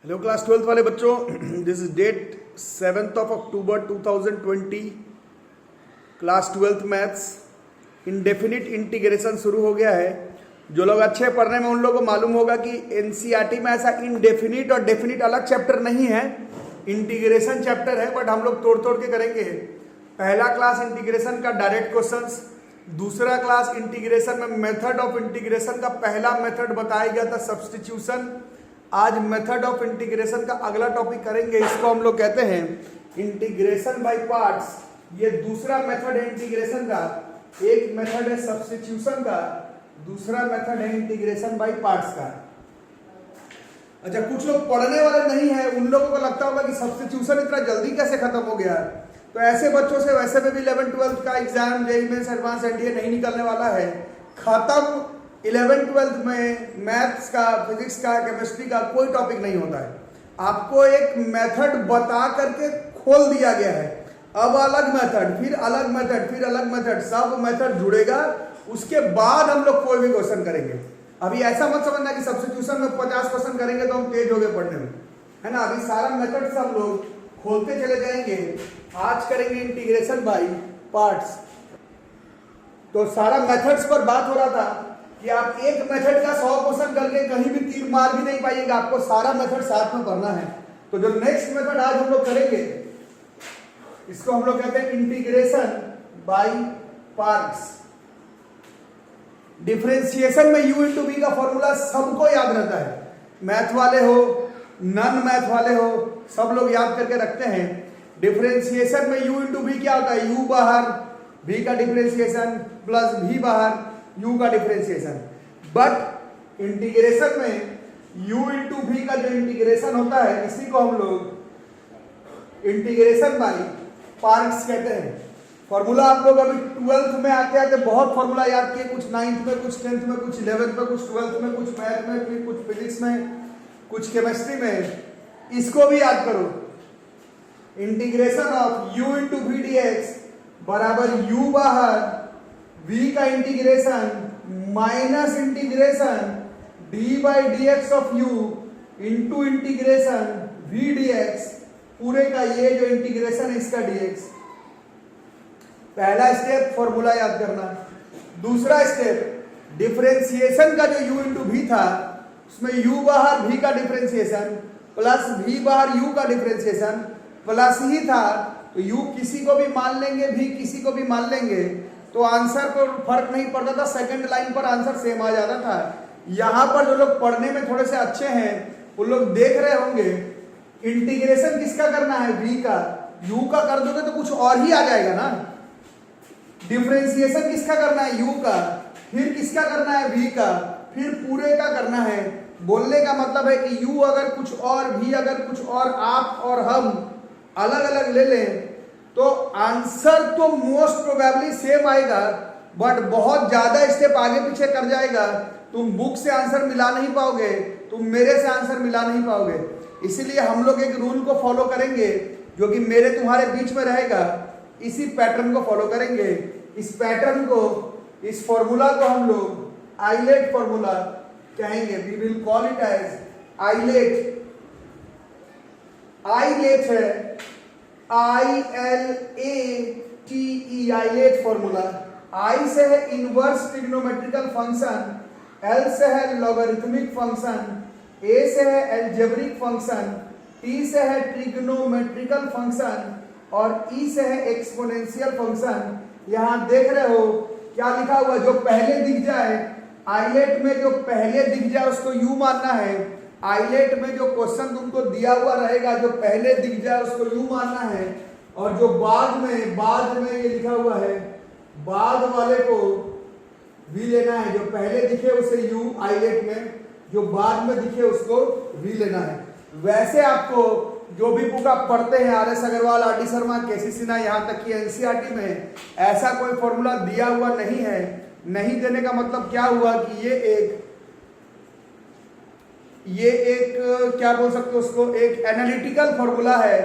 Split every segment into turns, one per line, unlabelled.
Hello class 12th वाले बच्चों, this is date 7th of October 2020। Class 12th maths indefinite integration शुरू हो गया है। जो लोग अच्छे पढ़ने में उन लोगों को मालूम होगा कि एनसीईआरटी में ऐसा इंडेफिनिट और डेफिनिट अलग चैप्टर नहीं है, इंटीग्रेशन चैप्टर है, बट हम लोग तोड़ तोड़ के करेंगे। पहला क्लास इंटीग्रेशन का डायरेक्ट क्वेश्चंस, दूसरा क्लास इंटीग्रेशन में मेथड ऑफ इंटीग्रेशन का पहला मेथड बताया गया था सब्स्टिट्यूशन। आज मेथड ऑफ इंटीग्रेशन का अगला टॉपिक करेंगे, इसको हम लोग कहते हैं इंटीग्रेशन बाय पार्ट्स। ये दूसरा मेथड है इंटीग्रेशन का। एक मेथड है सब्स्टिट्यूशन का, दूसरा मेथड है इंटीग्रेशन बाय पार्ट्स का। अच्छा, कुछ लोग पढ़ने वाले नहीं है, उन लोगों को लगता होगा कि सब्स्टिट्यूशन इतना जल्दी कैसे खत्म हो गया। तो ऐसे बच्चों से वैसे में भी 11th-12th का exam, JEE mains, advance, NDA नहीं निकलने वाला है। खत्म 11th-12th में मैथ्स का, फिजिक्स का, केमिस्ट्री का कोई टॉपिक नहीं होता है। आपको एक मेथड बता करके खोल दिया गया है। अब अलग मेथड, फिर अलग मेथड, फिर अलग मेथड, सब मेथड जुड़ेगा। उसके बाद हम लोग कोई भी क्वेश्चन करेंगे। अभी ऐसा मत समझना कि सब्स्टिट्यूशन में 50 क्वेश्चन करेंगे तो हम तेज हो गए पढ़ने में, है ना। अभी सारा मेथड सब लोग खोलते चले जाएंगे। आज करेंगे इंटीग्रेशन बाय पार्ट्स। तो सारा मेथड्स पर बात हो रहा था कि आप एक मेथड का 100 क्वेश्चन करके कहीं भी तीर मार भी नहीं पाइएगा, आपको सारा मेथड साथ में पढ़ना है। तो जो नेक्स्ट मेथड आज हम लोग करेंगे, इसको हम लोग कहते हैं इंटीग्रेशन बाय पार्ट्स। डिफरेंशिएशन में u इंटू बी का फॉर्मूला सबको याद रहता है, मैथ वाले हो, नॉन मैथ वाले हो, सब लोग याद करके रखते हैं। डिफरेंशिएशन में u इंटू बी क्या होता है, u बाहर, v का डिफरेंशिएशन प्लस v बाहर, u का डिफरेंशिएशन। बट इंटीग्रेशन में u इंटू v का जो इंटीग्रेशन होता है, इसी को हम लोग इंटीग्रेशन बाय पार्ट्स कहते हैं। फॉर्मूला आप लोग अभी 12th में आते आते बहुत फॉर्मूला याद किए, कुछ 9th में, कुछ 10th में, कुछ 11th में, कुछ 12th में, कुछ मैथ में, फिर कुछ फिजिक्स में, कुछ केमिस्ट्री में। इसको भी याद करो। Integration of u into v d x बराबर u बाहर, v का integration minus integration d by d x of u into integration v d x, पूरे का ये जो इंटीग्रेशन है इसका dx। पहला स्टेप फॉर्मूला याद करना। दूसरा स्टेप डिफरेंशिएशन का जो u इंटू v था, उसमें u बाहर v का डिफरेंशिएशन प्लस v बाहर u का डिफरेंशिएशन प्लस ही था, तो u किसी को भी मान लेंगे, v किसी को भी मान लेंगे, तो आंसर को फर्क नहीं पड़ता था। सेकंड लाइन पर आंसर सेम आ जाता था। यहां पर जो लोग पढ़ने में थोड़े से अच्छे हैं वो लोग देख रहे होंगे, इंटीग्रेशन किसका करना है, v का। u का कर दोगे तो कुछ और ही आ जाएगा ना। डिफरेंशिएशन किसका करना है, u का, फिर किसका करना है, v का, फिर पूरे का करना है। बोलने का मतलब है कि u अगर कुछ और, v अगर कुछ और, आप और हम अलग अलग ले लें तो आंसर तो मोस्ट प्रोबेबली सेम आएगा, बट बहुत ज्यादा स्टेप आगे पीछे कर जाएगा। तुम बुक से आंसर मिला नहीं पाओगे, तुम मेरे से आंसर मिला नहीं पाओगे। इसीलिए हम लोग एक रूल को फॉलो करेंगे जो कि मेरे तुम्हारे बीच में रहेगा। इसी पैटर्न को फॉलो करेंगे। इस पैटर्न को, इस फॉर्मूला को हम लोग आइलेट फॉर्मूला कहेंगे। We will call it as ILATE. ILATE है ILATE, आइलेट फॉर्मूला। I से है इनवर्स ट्रिग्नोमेट्रिकल फंक्शन, L से है लॉगरिथमिक फंक्शन, A से है अलजेब्रिक फंक्शन, T से है ट्रिग्नोमेट्रिकल फंक्शन और E से है एक्सपोनेंशियल फंक्शन। यहां देख रहे हो क्या लिखा हुआ, जो पहले दिख जाए आइलेट में, जो पहले दिख जाए उसको u मानना है। आइलेट में जो क्वेश्चन तुमको दिया हुआ रहेगा, जो पहले दिख जाए उसको u मानना है, और जो बाद में ये लिखा हुआ है, बाद वाले को v लेना है। जो पहले दिखे उसे u आइलेट में, जो बाद में दिखे उसको v लेना है। वैसे आपको जो भी बुक आप पढ़ते हैं, R S Agarwal, R D Sharma, KC Sinha, यहाँ तक कि एनसीईआरटी में ऐसा कोई फॉर्मूला दिया हुआ नहीं है। नहीं देने का मतलब क्या हुआ कि ये एक क्या बोल सकते हो उसको, एक एनालिटिकल फॉर्मूला है।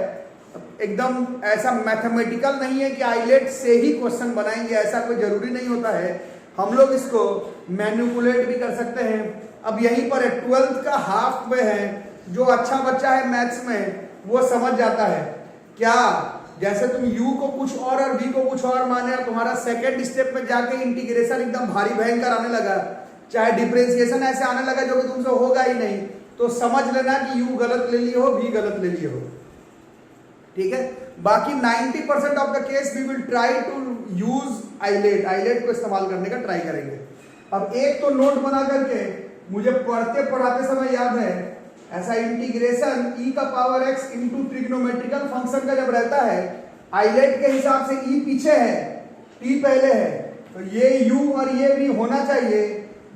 एकदम ऐसा मैथमेटिकल नहीं है कि आइलेट से ही क्वेश्चन बनाएंगे, ऐसा कोई जरूरी नहीं होता है। हम लोग इसको मैनिपुलेट भी कर सकते हैं। अब यहीं पर 12th का हाफ में है, जो अच्छा बच्चा है मैथ्स में वो समझ जाता है क्या, जैसे तुम u को कुछ और v को कुछ और माने और तुम्हारा सेकंड स्टेप में जाके इंटीग्रेशन एकदम भारी भयंकर आने लगा, चाहे डिफरेंशिएशन ऐसे आने लगा जो कि तुमसे होगा ही नहीं, तो समझ लेना कि u गलत ले लिए हो, v गलत ले लिए हो। ठीक है, बाकी 90% of the case we will try to use ILATE को इस्तेमाल करने का ट्राई करेंगे। अब एक तो नोट बना करके, मुझे पढ़ाते समय याद है ऐसा इंटीग्रेशन e का power x into trigonometrical function का जब रहता है, आइलेट के हिसाब से e पीछे है, t पहले है, तो ये u और ये v होना चाहिए।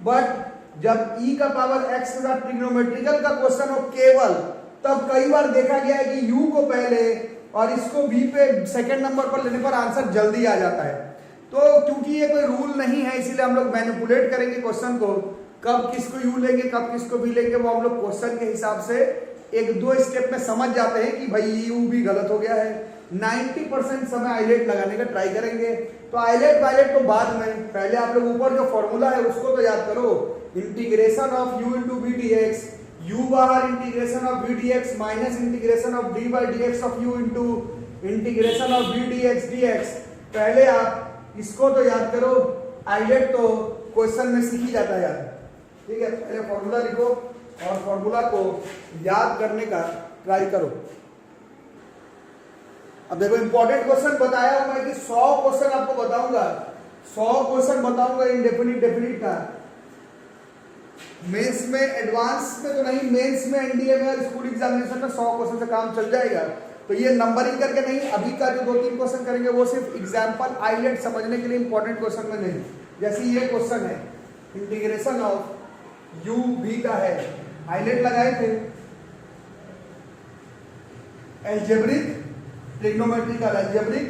बट जब e का पावर x के साथ ट्रिग्नोमेट्रिकल का क्वेश्चन हो केवल, तब कई बार देखा गया है कि u को पहले और इसको v पे सेकंड नंबर पर लेने पर आंसर जल्दी आ जाता है। तो क्योंकि ये कोई रूल नहीं है, इसीलिए हम लोग मैनिपुलेट करेंगे क्वेश्चन को, कब किसको u लेंगे कब किसको v लेंगे, वो हम लोग क्वेश्चन के हिसाब से एक दो स्टेप में समझ जाते हैं कि भाई u भी गलत हो गया है। 90% समय आइलेट लगाने का ट्राई करेंगे। तो आइलेट वाइलेट तो बाद में, पहले आप लोग ऊपर जो फॉर्मूला है उसको तो याद करो, integration of u into v d x, u बाहर integration of v d x minus integration of d by d x of u into integration of v d x d x. पहले आप इसको तो याद करो, आइलेट तो question में सीख ही जाता है यार। ठीक है, पहले फॉर्मूला लिखो और फॉर्मूला को याद करने का ट्राई करो। अब देखो इंपॉर्टेंट क्वेश्चन बताया हूं मैं कि 100 क्वेश्चन आपको बताऊंगा, 100 क्वेश्चन बताऊंगा इंडेफिनिट डेफिनिट का। मेंस में, एडवांस में तो नहीं, मेंस में, एनडीए में और स्कूल एग्जामिनेशन में 100 क्वेश्चन से काम चल जाएगा। तो ये नंबरिंग करके नहीं, अभी का जो 2-3 क्वेश्चन करेंगे वो सिर्फ एग्जाम्पल आइलेट समझने के लिए, इंपॉर्टेंट क्वेश्चन में नहीं। जैसे ये क्वेश्चन है, इंटीग्रेशन ऑफ u v का है, आइलेट लगाए थे, एल्जेब्रिक ट्रिग्नोमेट्रिकल, एल्जेब्रिक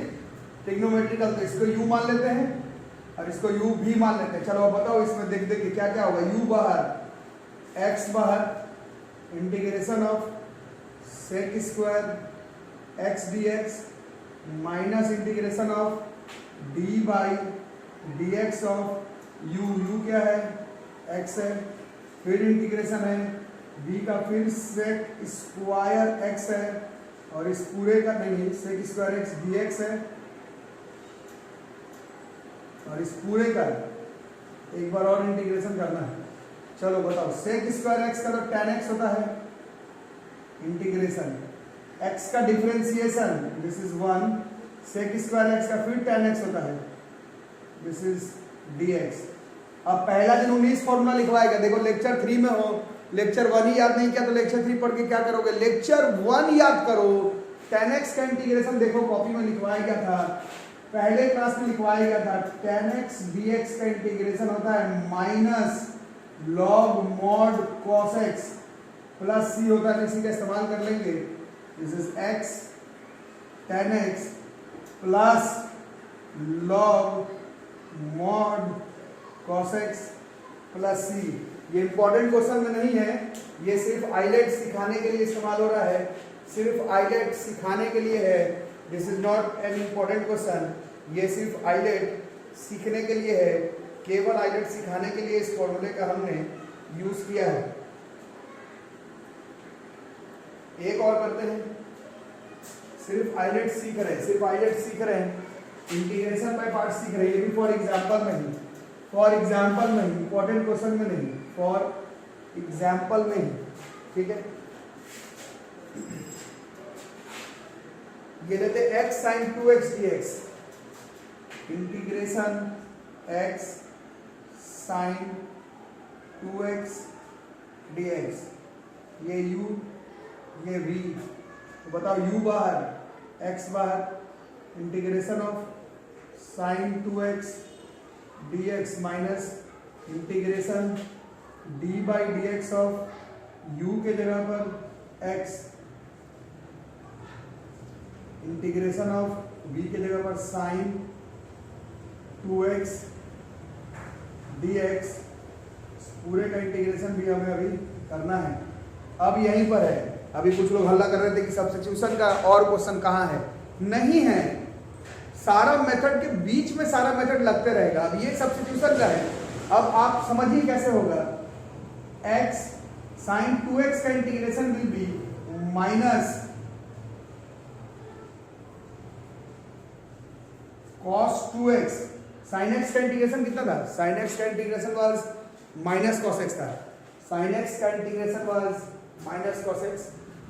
ट्रिग्नोमेट्रिकल, तो इसको u मान लेते हैं और इसको u v मान लेते हैं। चलो अब बताओ इसमें देख देख के क्या क्या होगा। u बाहर, x बाहर, integration of sec square x dx minus integration of d by dx of u क्या है, x है, फिर इंटीग्रेशन है v का, फिर सेक स्क्वायर x है और इस पूरे का नहीं, सेक स्क्वायर x dx है और इस पूरे का एक बार और इंटीग्रेशन करना है। चलो बताओ, सेक स्क्वायर x का तो tan x होता है, इंटीग्रेशन x का differentiation this is 1, sec square x का फिर tan x होता है, दिस इज dx। अब पहला दिन 19 फॉर्मूला लिखवाएगा। देखो लेक्चर 3 में हो, लेक्चर 1 ही याद नहीं किया तो लेक्चर 3 पढ़ के क्या करोगे, लेक्चर 1 याद करो। tan x का इंटीग्रेशन देखो कॉपी में लिखवाया गया था, पहले क्लास में लिखवाया गया था, tan x dx का इंटीग्रेशन होता है minus log mod cos x plus c होता है, इसी का इस्तेमाल कर लेंगे, this is x tan x plus log mod cos x plus c। ये इंपॉर्टेंट क्वेश्चन में नहीं है, ये सिर्फ आइलेट सिखाने के लिए इस्तेमाल हो रहा है, सिर्फ आइलेट सिखाने के लिए है। This is not an important question, ये सिर्फ आइलेट सीखने के लिए है, केवल आइलेट सिखाने के लिए इस फॉर्मूले का हमने यूज किया है। एक और करते हैं, सिर्फ आइलेट सीख रहे हैं, सिर्फ आइलेट सीख रहे हैं, इंटीग्रेशन बाय पार्ट सीख रहे हैं, ये भी फॉर एग्जाम्पल में ही, फॉर एग्जाम्पल में ही, इंपॉर्टेंट क्वेश्चन में नहीं, फॉर एग्जाम्पल में ही। ठीक है, ये लेते x sin 2x dx, integration x sin 2x dx, ये u ये v, तो बताओ u बाहर, x बाहर, integration of sin 2x dx minus integration d by dx of u के जगह पर x, इंटीग्रेशन ऑफ v के जगह पर sin 2x dx, पूरे का इंटीग्रेशन भी हमें अभी करना है। अब यहीं पर है, अभी कुछ लोग हल्ला कर रहे थे कि सब्स्टिट्यूशन का और क्वेश्चन कहाँ है, नहीं है, सारा मेथड के बीच में सारा मेथड लगते रहेगा। अब ये सब्स्टिट्यूशन का है, अब आप समझिए कैसे होगा, x साइन 2x का integration will be minus cos 2x। sin x का इंटीग्रेशन कितना था? sin x का integration was minus cos x था। sin x का integration was minus cos x,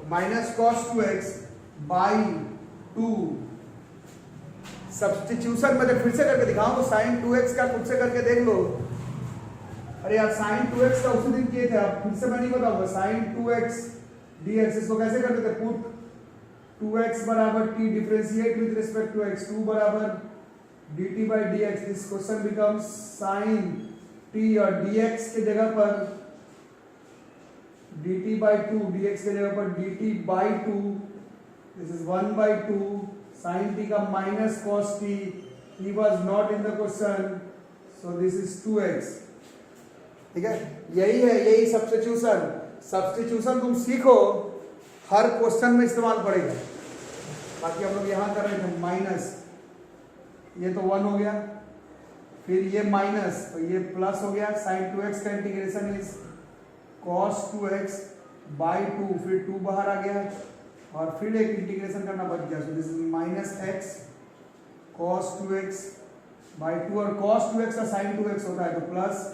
minus cos 2x by 2। Substitution में फिर से करके दिखाऊं तो sin 2x का खुद से करके देख लो। अरे यार sin 2x का उसी दिन किए थे, आप फिर से मैं नहीं बताऊंगा। sin 2x dx इसको कैसे करते थे? पुट 2x बराबर t differentiate with respect to x, 2 बराबर dt by dx। This question becomes sin t और dx के जगह पर dt by 2, dx के जगह पर dt by 2। This is 1 by 2 sin t का minus cos t, he was not in the question, so this is 2x। ठीक है, यही है, यही सब्स्टिट्यूशन। सब्स्टिट्यूशन तुम सीखो, हर क्वेश्चन में इस्तेमाल पड़ेगा। बाकी हम लोग यहाँ कर रहे थे माइनस, ये तो 1 हो गया, फिर ये माइनस तो ये प्लस हो गया। sin 2x का integration is cos 2x by 2, फिर 2 बाहर आ गया और फिर एक इंटीग्रेशन करना बच गया। So this is minus x cos 2x by 2, और cos 2x का sin 2x होता है तो प्लस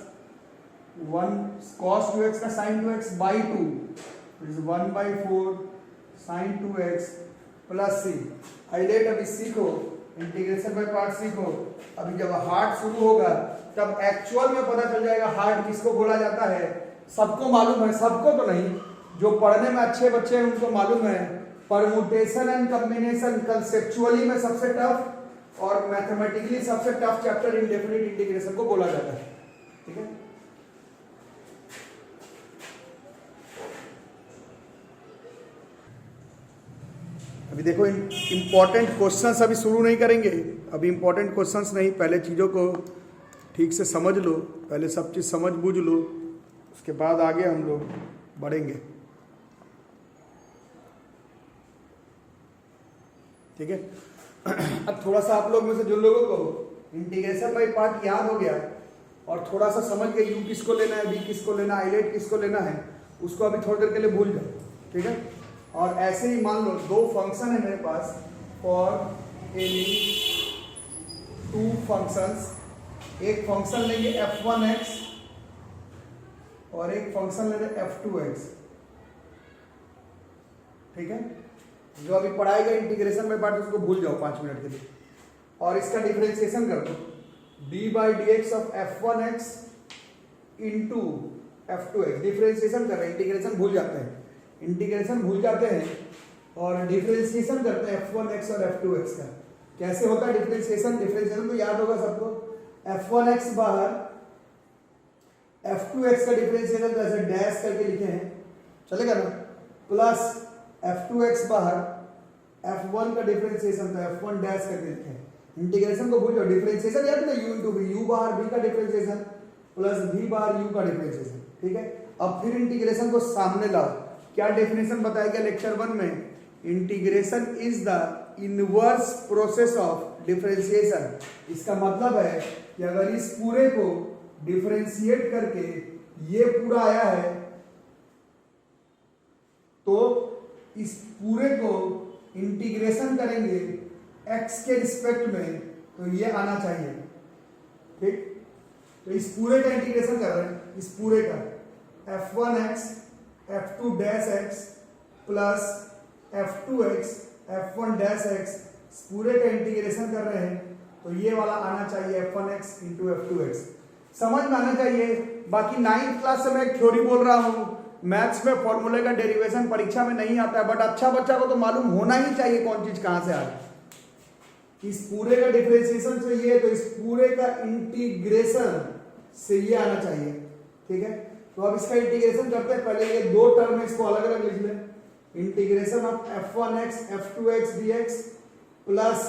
1 cos 2x का sin 2x by 2, is 1 by 4 sin 2x plus c। Highlight अभी सीखो, इंटीग्रेशन बाय पार्ट सीखो। अभी जब हार्ट शुरू होगा तब एक्चुअल में पता चल जाएगा हार्ट किसको बोला जाता है। सबको मालूम है, सबको तो नहीं, जो पढ़ने में अच्छे बच्चे हैं उनको मालूम है। परमुटेशन एंड कॉम्बिनेशन कंसेप्चुअली में सबसे टफ और मैथमेटिकली सबसे टफ चैप्टर इंडेफिनिट इंटीग्रेशन को बोला जाता है। ठीक है, अभी देखो इंपॉर्टेंट क्वेश्चंस अभी शुरू नहीं करेंगे। अभी इंपॉर्टेंट क्वेश्चंस नहीं, पहले चीज़ों को ठीक से समझ लो, पहले सब चीज़ समझ बूझ लो, उसके बाद आगे हम लोग बढ़ेंगे। ठीक है, अब थोड़ा सा आप लोग में से जो लोगों को इंटीग्रेशन बाय पार्ट याद हो गया और थोड़ा सा समझ गए यू किसको लेना है, बी किसको लेना है, हाईलाइट किसको लेना है, उसको अभी थोड़ी देर के लिए भूल जाओ। ठीक है, और ऐसे ही मान लो दो फंक्शन है मेरे पास, फॉर एनी 2 फंक्शंस। एक फंक्शन लेंगे f1x और एक फंक्शन लेंगे f2x। ठीक है, जो अभी पढ़ाएगा इंटीग्रेशन में पार्ट उसको भूल जाओ 5 मिनट के लिए, और इसका डिफरेंशिएशन कर दो। d by dx of f1x into f2x। Differentiation कर रहे हैं, इंटीग्रेशन भूल जाते हैं, इंटीग्रेशन भूल जाते हैं और डिफरेंशिएशन करते हैं f1x और f2x का। कैसे होता है डिफरेंशिएशन? डिफरेंशिएशन तो याद होगा सबको, f1x बाहर f2x का डिफरेंशिएशन तो ऐसे डैश करके लिखे हैं, चलेगा ना, प्लस f2x बाहर f1 का डिफरेंशिएशन तो f1 डैश करके लिखे हैं। इंटीग्रेशन को भूल जाओ, डिफरेंशिएशन याद है u इंटू v, u बाहर v का डिफरेंशिएशन प्लस v बाहर u का डिफरेंशिएशन। ठीक है, अब फिर इंटीग्रेशन को सामने लाओ। क्या डेफिनेशन बताया गया लेक्चर 1 में? Integration is the inverse process of differentiation. इसका मतलब है कि अगर इस पूरे को डिफरेंशिएट करके ये पूरा आया है तो इस पूरे को इंटीग्रेशन करेंगे x के रिस्पेक्ट में तो ये आना चाहिए। ठीक, तो इस पूरे का इंटीग्रेशन कर रहे हैं, इस पूरे का f1x f2 dash x plus f2x f1 dash x, पूरे का इंटीग्रेशन कर रहे हैं तो ये वाला आना चाहिए f1x इंटू f2x। समझ में आना चाहिए। बाकी 9th क्लास से मैं एक थ्योरी बोल रहा हूँ, मैथ्स में फॉर्मूले का डेरिवेशन परीक्षा में नहीं आता है, बट अच्छा बच्चा को तो मालूम होना ही चाहिए कौन चीज कहां से आ रही। इस पूरे का डिफरेंशिएशन चाहिए तो इस पूरे का इंटीग्रेशन से ये आना चाहिए। ठीक है, तो अब इसका इंटीग्रेशन करते हैं। पहले ये दो टर्म है, इसको अलग अलग लिख लें। Integration of f1x f2x dx plus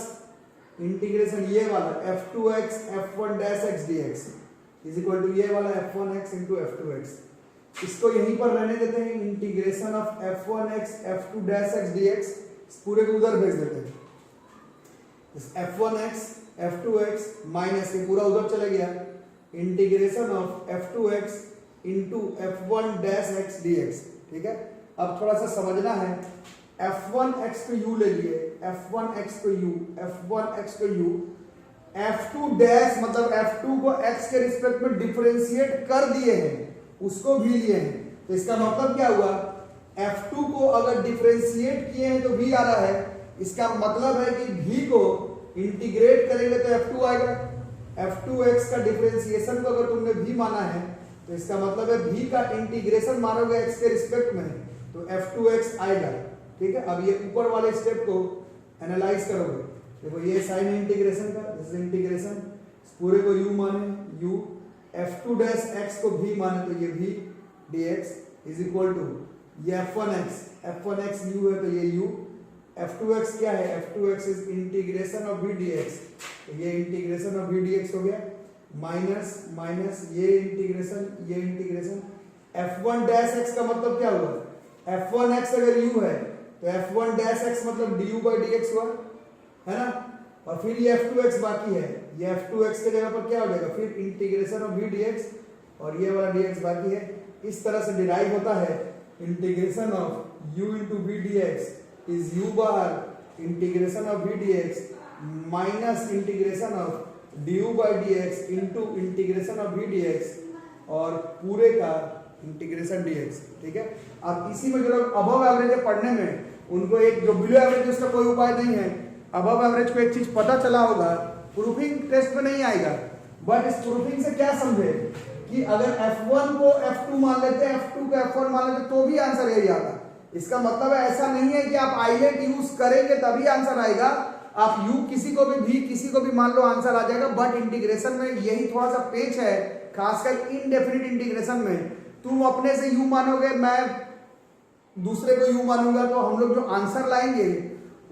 integration ये वाला f2x f1 dash x dx is equal to ये वाला f1x इंटू f2x। इसको यहीं पर रहने देते हैं। Integration of f1x f2 dash x dx, इस पूरे को उधर भेज देते हैं। इस f1x f2x माइनस ये पूरा उधर चला गया। Integration of f2x into f1 dash x d x. ठीक है, अब थोड़ा सा समझना है, f1 x को u ले लिए, f1 x को u, f1 x को u, f2 डैश मतलब f2 को x के रिस्पेक्ट में डिफरेंशिएट कर दिए हैं, उसको भी लिए हैं, तो इसका मतलब क्या हुआ, f2 को अगर डिफरेंशिएट किए हैं तो v आ रहा है, इसका मतलब है कि v को इंटीग्रेट करेंगे तो f2 आएगा। f2x का डिफरेंशिएशन को अगर तुमने v माना है तो इसका मतलब है v का इंटीग्रेशन मानोगे x के रिस्पेक्ट में तो f2x आएगा। ठीक है, अब ये ऊपर वाले स्टेप को एनालाइज करोगे, देखो ये साइन है इंटीग्रेशन का, दिस इज इंटीग्रेशन, पूरे को u माने u, f2 डैश x को v माने तो ये v dx is equal to ये f1x u है तो ये u, f2x क्या है, f2x is integration of v dx, तो ये इंटीग्रेशन ऑफ v dx हो गया, माइनस माइनस ये इंटीग्रेशन f1 डैश x का मतलब क्या हुआ, f1x अगर u है तो f1 डैश x मतलब du by dx हुआ है ना, और फिर ये f2x बाकी है, ये f2x के जगह पर क्या हो जाएगा, फिर इंटीग्रेशन ऑफ v dx और ये वाला dx बाकी है। इस तरह से डिराइव होता है integration of u into v dx is u bar integration of v dx minus integration of du by dx into integration of v dx और पूरे का इंटीग्रेशन dx। ठीक है, अब इसी में जो लोग अबव एवरेज है पढ़ने में, उनको एक जो बिलो एवरेज उसका कोई उपाय नहीं है, अबव एवरेज को एक चीज पता चला होगा, प्रूफिंग टेस्ट में नहीं आएगा, बट इस प्रूफिंग से क्या समझे कि अगर f1 को f2 मान लेते हैं, f2 को f1 मान लेते तो भी आंसर यही आता। इसका मतलब है ऐसा नहीं है कि आप आइलेट यूज करेंगे तभी आंसर आएगा, आप u किसी को भी मान लो आंसर आ जाएगा, बट इंटीग्रेशन में यही थोड़ा सा पेच है, खासकर इनडेफिनिट इंटीग्रेशन में तुम अपने से u मानोगे, मैं दूसरे को u मानूंगा, तो हम लोग जो आंसर लाएंगे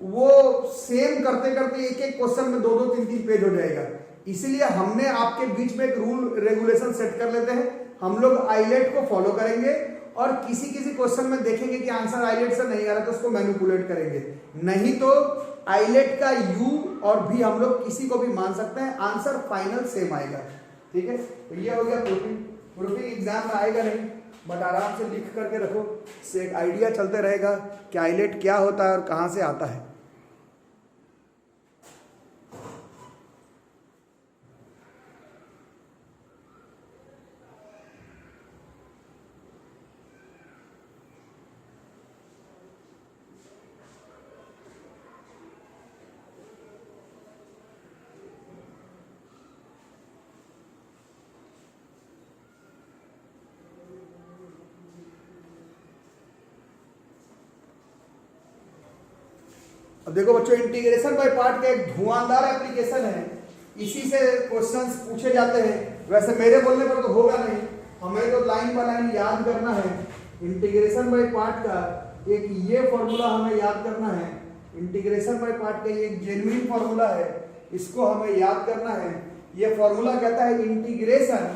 वो सेम करते करते एक एक क्वेश्चन में 2-2 3-3 पेज हो जाएगा। इसलिए हमने आपके बीच में एक रूल रेगुलेशन सेट कर लेते हैं, हम लोग आइलेट को फॉलो करेंगे और किसी क्वेश्चन में देखेंगे कि आंसर आइलेट से नहीं आ रहा तो उसको मैनिपुलेट करेंगे, नहीं तो आइलेट का u और v हम लोग किसी को भी मान सकते हैं, आंसर फाइनल सेम आएगा। ठीक है, तो ये हो गया प्रूफिंग एग्जाम में आएगा नहीं, बट आराम से लिख करके रखो, इससे एक आइडिया चलते रहेगा कि आइलेट क्या होता है और कहाँ से आता है। अब देखो बच्चों, इंटीग्रेशन बाय पार्ट का एक धुआंधार एप्लीकेशन है, इसी से क्वेश्चंस पूछे जाते हैं। वैसे मेरे बोलने पर तो होगा नहीं, हमें तो लाइन बाय लाइन याद करना है। इंटीग्रेशन बाय पार्ट का एक ये फॉर्मूला हमें याद करना है, इंटीग्रेशन बाय पार्ट का ये एक जेन्युइन फॉर्मूला है, इसको हमें याद करना है। ये फॉर्मूला कहता है इंटीग्रेशन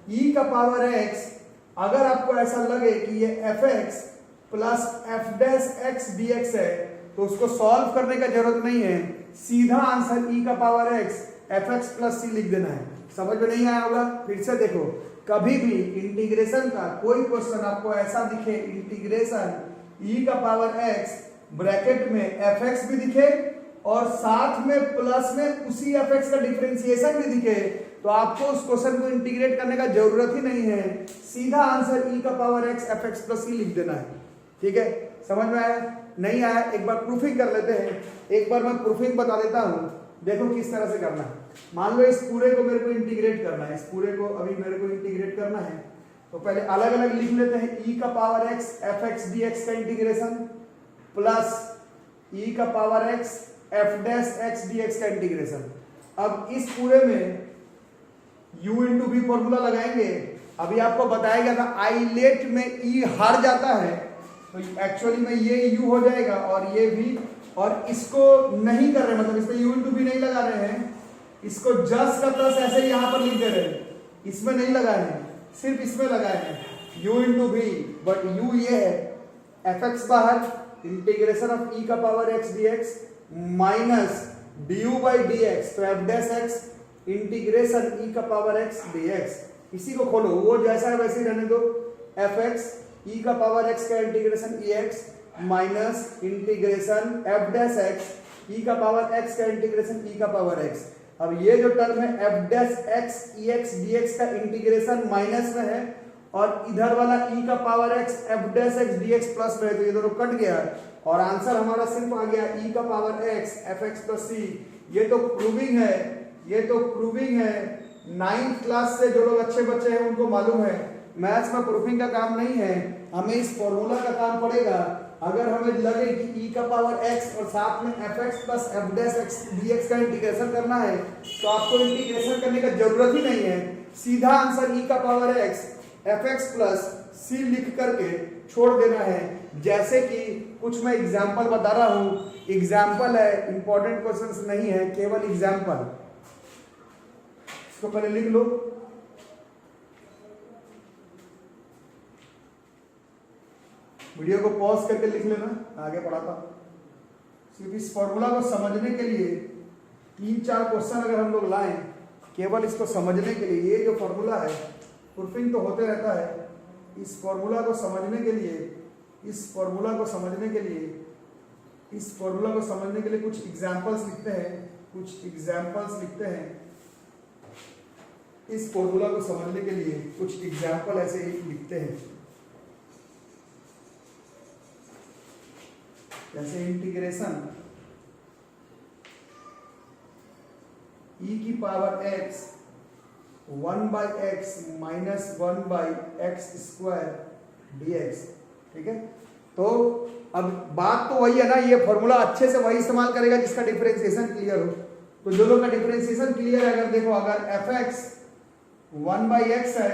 e का पावर x, अगर आपको ऐसा लगे कि ये fx plus f dash x dx है तो उसको सॉल्व करने का जरूरत नहीं है, सीधा आंसर e का power x fx plus c लिख देना है। समझ में नहीं आया होगा, फिर से देखो, कभी भी इंटीग्रेशन का कोई क्वेश्चन आपको ऐसा दिखे, इंटीग्रेशन e का पावर x ब्रैकेट में fx भी दिखे और साथ में प्लस में उसी fx का डिफरेंशिएशन भी दिखे, तो आपको उस क्वेश्चन को इंटीग्रेट करने का जरूरत ही नहीं है, सीधा आंसर e का power x fx plus c लिख देना है। ठीक है, समझ में आया? नहीं आया? एक बार प्रूफिंग कर लेते हैं, एक बार मैं प्रूफिंग बता देता हूं, देखो किस तरह से करना है। मान लो इस पूरे को मेरे को इंटीग्रेट करना है, इस पूरे को अभी मेरे को इंटीग्रेट करना है, तो पहले अलग अलग लिख लेते हैं। e का पावर x fx dx का इंटीग्रेशन प्लस e का power x f dash x dx का इंटीग्रेशन। अब इस पूरे में u इंटू v फॉर्मूला लगाएंगे। अभी आपको बताया गया था आइलेट में e हार जाता है, तो एक्चुअली में ये u हो जाएगा और ये v, और इसको नहीं कर रहे, मतलब इसमें u इंटू v नहीं लगा रहे हैं, इसको जस्ट का प्लस ऐसे ही यहां पर लिख दे रहे हैं, इसमें नहीं लगाए हैं, सिर्फ इसमें लगाए हैं u into v, but u ये है fx बाहर, इंटीग्रेशन ऑफ e का power x dx minus du by dx, तो f dash x integration e का पावर x dx, इसी को खोलो, वो जैसा है वैसे ही रहने दो। एफ एक्स ई का पावर एक्स का integration e x minus integration f dash x e का पावर एक्स का इंटीग्रेशन ई का पावर एक्स। अब ये जो टर्म है f dash x e x d x का इंटीग्रेशन माइनस में है और इधर वाला ई का power x f dash x d x plus में है, तो ये दोनों कट गया और आंसर हमारा सिर्फ आ गया ई का power x f x plus c. ये तो प्रूविंग है, ये तो प्रूविंग है। 9th क्लास से जो लोग अच्छे बच्चे हैं उनको मालूम है मैथ्स में प्रूफिंग का काम नहीं है, हमें इस फॉर्मूला का काम पड़ेगा। अगर हमें लगे कि e का पावर x और साथ में fx plus F dash x dx का इंटीग्रेशन करना है तो आपको इंटीग्रेशन करने का जरूरत ही नहीं है, सीधा आंसर e का power x fx plus c लिख करके छोड़ देना है। जैसे कि कुछ मैं एग्जाम्पल बता रहा हूं, एग्जाम्पल है, इंपॉर्टेंट क्वेश्चंस नहीं है, केवल एग्जाम्पल। इसको पहले लिख लो। वीडियो को पॉज करके लिख लेना, आगे पढ़ाता हूं। सिर्फ इस फॉर्मूला को समझने के लिए 3-4 क्वेश्चन अगर हम लोग लाएं, केवल इसको समझने के लिए, ये जो फॉर्मूला है प्रूफिंग तो होते रहता है, इस फॉर्मूला को समझने के लिए, इस फॉर्मूला को समझने के लिए, इस फॉर्मूला को समझने के लिए कुछ एग्जाम्पल्स लिखते हैं, कुछ एग्जाम्पल्स लिखते हैं। इस फॉर्मूला को समझने के लिए कुछ एग्जाम्पल ऐसे ही लिखते हैं, जैसे इंटीग्रेशन e की power x 1/x minus 1/x square dx। ठीक है, तो अब बात तो वही है ना, ये फॉर्मूला अच्छे से वही इस्तेमाल करेगा जिसका डिफरेंशिएशन क्लियर हो। तो जो लोग का डिफरेंशिएशन क्लियर है, अगर देखो अगर fx 1/x है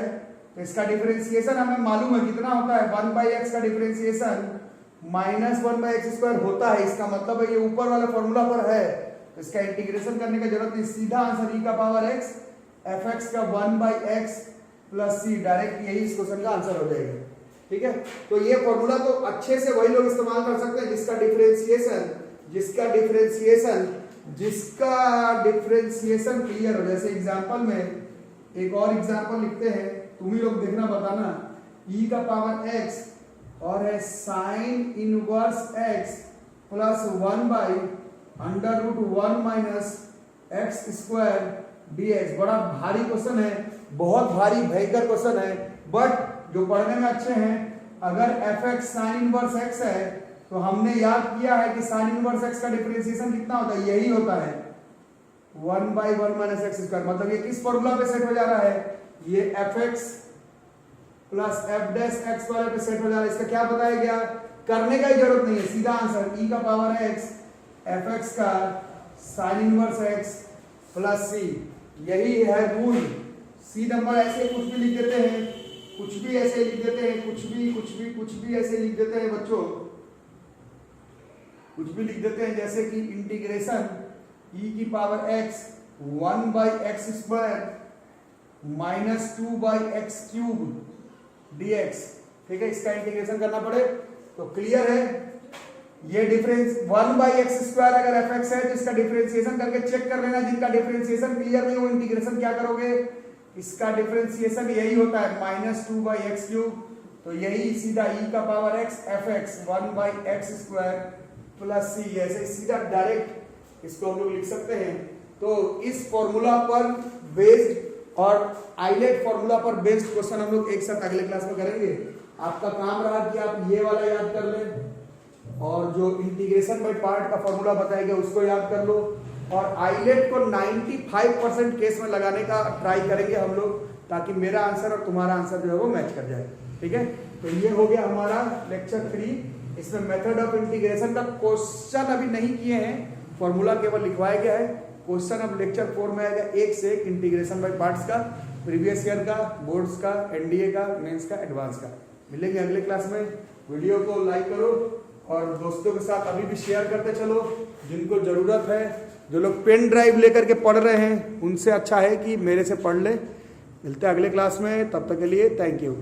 तो इसका डिफरेंशिएशन हमें मालूम है कितना होता है, 1/x का डिफरेंशिएशन माइनस 1/x स्क्वायर होता है। इसका मतलब है ये ऊपर वाले फॉर्मूला पर है, तो इसका इंटीग्रेशन करने की जरूरत नहीं, सीधा आंसर e का पावर x fx का 1/x प्लस c, डायरेक्ट यही इस क्वेश्चन का आंसर हो जाएगा। ठीक है, तो ये फॉर्मूला तो अच्छे से वही लोग इस्तेमाल कर सकते हैं जिसका डिफरेंशिएशन क्लियर हो। जैसे एग्जांपल में एक और एग्जांपल लिखते हैं, तुम ही लोग देखना बताना। e का पावर x और है sine inverse x plus 1/√1 minus x square dx। बड़ा भारी क्वेश्चन है, बहुत भारी भयंकर क्वेश्चन है, बट जो पढ़ने में अच्छे हैं, अगर fx साइन इनवर्स x है तो हमने याद किया है कि साइन इनवर्स x का डिफरेंशिएशन कितना होता है, यही होता है 1/1 माइनस एक्स स्क्वायर। मतलब ये किस फॉर्मूला पे सेट हो जा रहा है, ये fx plus F dash x वाले पे सेट हो जा रहा है। इसका क्या बताया गया, करने का ही जरूरत नहीं है, सीधा आंसर e का पावर x fx का sine inverse x plus c, यही है रूल। c नंबर ऐसे कुछ भी लिख देते हैं, कुछ भी ऐसे लिख देते हैं, कुछ भी ऐसे लिख देते हैं बच्चों, कुछ भी लिख देते हैं। जैसे कि इंटीग्रेशन e की power x 1/x square minus 2/x cube dx। ठीक है, इसका इंटीग्रेशन करना पड़े तो क्लियर है। ये डिफरेंस 1/x स्क्वायर अगर fx है तो इसका डिफरेंशिएशन करके चेक कर लेना। जिनका डिफरेंशिएशन क्लियर नहीं हो, इंटीग्रेशन क्या करोगे, इसका डिफरेंशिएशन यही होता है माइनस 2/x क्यूब, तो यही सीधा e का power x fx 1/x square plus c, ऐसे सीधा डायरेक्ट इसको हम लोग लिख सकते हैं। तो इस फॉर्मूला पर बेस्ड और आइलेट फॉर्मूला पर बेस्ड क्वेश्चन हम लोग एक साथ अगले क्लास में करेंगे। आपका काम रहा कि आप ये वाला याद कर लें और जो इंटीग्रेशन बाय पार्ट का फॉर्मूला बताया गया उसको याद कर लो, और आइलेट को 95% केस में लगाने का ट्राई करेंगे हम लोग, ताकि मेरा आंसर और तुम्हारा आंसर जो है वो मैच कर जाए। ठीक है, तो ये हो गया हमारा लेक्चर 3। इसमें मेथड ऑफ इंटीग्रेशन का क्वेश्चन अभी नहीं किए हैं, फॉर्मूला केवल लिखवाया गया है। क्वेश्चन अब लेक्चर 4 में आएगा, एक से एक इंटीग्रेशन बाय पार्ट्स का, प्रीवियस ईयर का, बोर्ड्स का, एनडीए का, मेंस का, एडवांस का। मिलेंगे अगले क्लास में। वीडियो को लाइक करो और दोस्तों के साथ अभी भी शेयर करते चलो, जिनको जरूरत है। जो लोग पेन ड्राइव लेकर के पढ़ रहे हैं उनसे अच्छा है कि मेरे से पढ़ ले। मिलते हैं अगले क्लास में, तब तक के लिए थैंक यू।